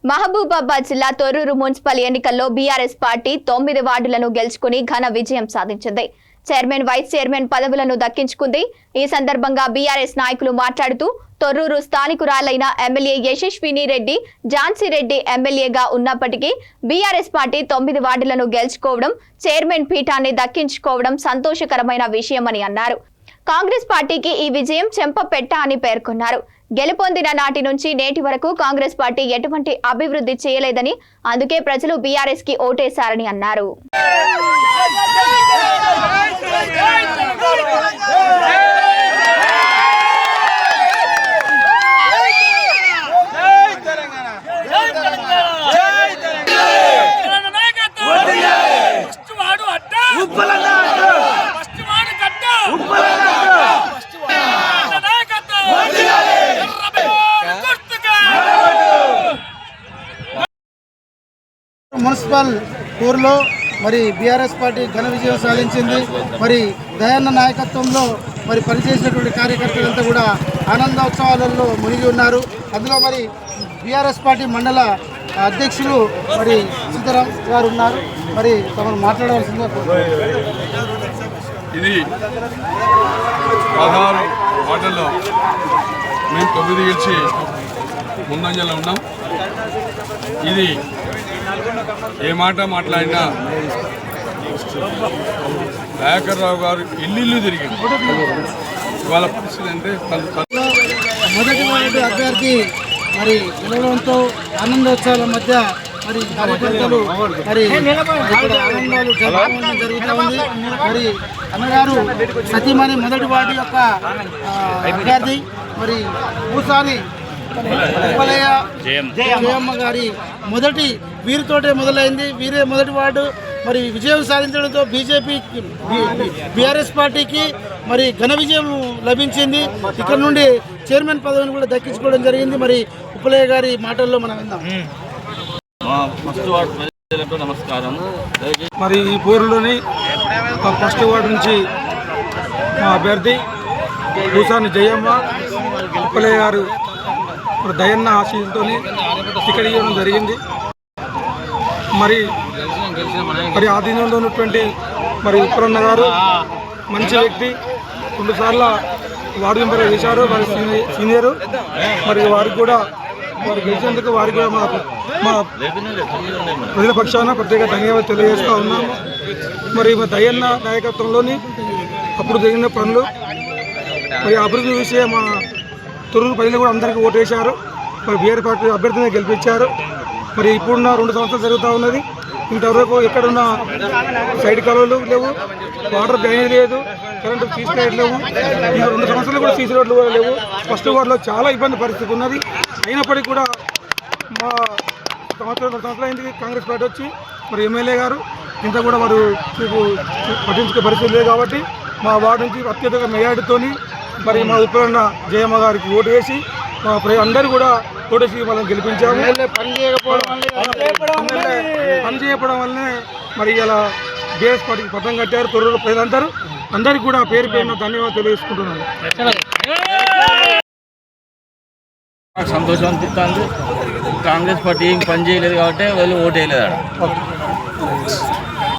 మహబూబాబాద్ జిల్లా తొర్రూరు మున్సిపల్ ఎన్నికల్లో BRS party 9 వార్డులను గెలుచుకుని ఘన విజయం సాధించింది. చైర్మన్, వైస్ చైర్మన్ పదవులను దక్కించుకుంది. ఈ సందర్భంగా బీఆర్ఎస్ నాయకులు మాట్లాడుతూ తొర్రూరు స్థానికురాలైన ఎమ్మెల్యే యశస్విని రెడ్డి ఝాన్సీ రెడ్డి ఎమ్మెల్యేగా ఉన్నప్పటికీ బీఆర్ఎస్ పార్టీ 9 వార్డులను గెలుచుకోవడం, చైర్మన్ పీఠాన్ని దక్కించుకోవడం సంతోషకరమైన విషయమని అన్నారు. కాంగ్రెస్ పార్టీకి ఈ విజయం చెంపపెట్ట అని పేర్కొన్నారు. గెలుపొందిన నాటి నుంచి నేటి వరకు కాంగ్రెస్ పార్టీ ఎటువంటి అభివృద్ధి చేయలేదని, అందుకే ప్రజలు బీఆర్ఎస్ కి ఓటేశారని అన్నారు. మున్సిపల్ టూర్లో మరి బీఆర్ఎస్ పార్టీ ఘన విజయం సాధించింది. మరి దయాన్న నాయకత్వంలో మరి పనిచేసినటువంటి కార్యకర్తలంతా కూడా ఆనందోత్సవాలలో మునిగి ఉన్నారు. అందులో మరి బీఆర్ఎస్ పార్టీ మండల అధ్యక్షులు మరి సీతారాం గారు ఉన్నారు. మరి తమను మాట్లాడవలసిందిగా ఇది 16 వార్డుల్లో మేము 9 గెలిచి ముందంజలో ఉన్నాం. ఇది ఏ మాట మాట్లాడినా దయాకర్ రావు గారు ఇల్లు తిరిగింది. వాళ్ళ పరిస్థితి అంటే మొదటి వార్డు అభ్యర్థి మరి గెలవడంతో ఆనందోత్సవాల మధ్య మరి కార్యకర్తలు మరి ఆనందాలు జరుపుకోవడం జరుగుతూ ఉంది. మరి అన్నగారు సతీమణి మొదటి వార్డు యొక్క అభ్యర్థి మరి భూసాని జయమ్మ గారి మొదటి వీరితోటే మొదలైంది. వీరే మొదటి వార్డు మరి విజయం సాధించడంతో బీఆర్ఎస్ పార్టీకి మరి ఘన విజయం లభించింది. ఇక్కడ నుండి చైర్మన్ పదవిని కూడా దక్కించుకోవడం జరిగింది. మరి ఉప్పలయ్య గారి మాటల్లో మనం విందాం. నమస్కారం. మరి ఈ పోరులోని ఫస్ట్ వార్డు నుంచి మా అభ్యర్థి భూసాని జయమ్మ, ఉప్పలయ్య గారు దయన్న ఆశీస్సుతో టికెట్ ఇవ్వడం జరిగింది. మరి ఆధీనంలో ఉన్నటువంటి మరి ఉప్పలన్న గారు మంచి వ్యక్తి, 2 సార్లు వార్డు మెంబర్ చేశారు. వారి సీనియరు. మరి వారికి కూడా వారు గెలిచేందుకు వారికి కూడా మా ప్రజల పక్షాన ప్రత్యేక ధన్యవాదాలు తెలియజేస్తూ ఉన్నాము. మరి మా దయన్న నాయకత్వంలోని అప్పుడు జరిగిన పనులు మరి అభివృద్ధి విషయం మా తొర్రూరు ప్రజలు కూడా అందరికీ ఓటేశారు. మరి బీఆర్ పార్టీ అభ్యర్థిని గెలిపించారు. మరి ఇప్పుడున్న 2 సంవత్సరాలు జరుగుతూ ఉన్నది. ఇంతవరకు ఎక్కడున్న సైడ్ కాలువలు లేవు, వాటర్ డ్రైనేజ్ లేదు, కరెంటు సీసీ లైట్ లేవు. ఈ 2 సంవత్సరాలు కూడా సీసీ రోడ్లు కూడా లేవు. ఫస్ట్ వార్డులో చాలా ఇబ్బంది పరిస్థితి ఉన్నది. అయినప్పటికీ కూడా మా 2 సంవత్సరాలు అయింది కాంగ్రెస్ పార్టీ వచ్చి. మరి ఎమ్మెల్యే గారు ఇంత కూడా వారు పట్టించుకునే పరిస్థితి లేదు. కాబట్టి మా వార్డు నుంచి అత్యధిక మెజార్టీతో మరి మా ఉప్పలన్న జయమ్మ గారికి ఓటు వేసి మా అందరూ కూడా ఓటేసి వాళ్ళని గెలిపించాము. పని చేయకపోవడం వల్లనే మరి ఇలా బీఆర్ఎస్ పార్టీకి పట్టం కట్టారు తొర్రూరు ప్రజలందరూ. అందరికీ కూడా పేరు పేరున ధన్యవాదాలు తెలియజేసుకుంటున్నాను. సంతోషం అనిపిస్తుంది. కాంగ్రెస్ పార్టీ ఏం పని చేయలేదు కాబట్టి వాళ్ళు ఓటు వేయలేదు.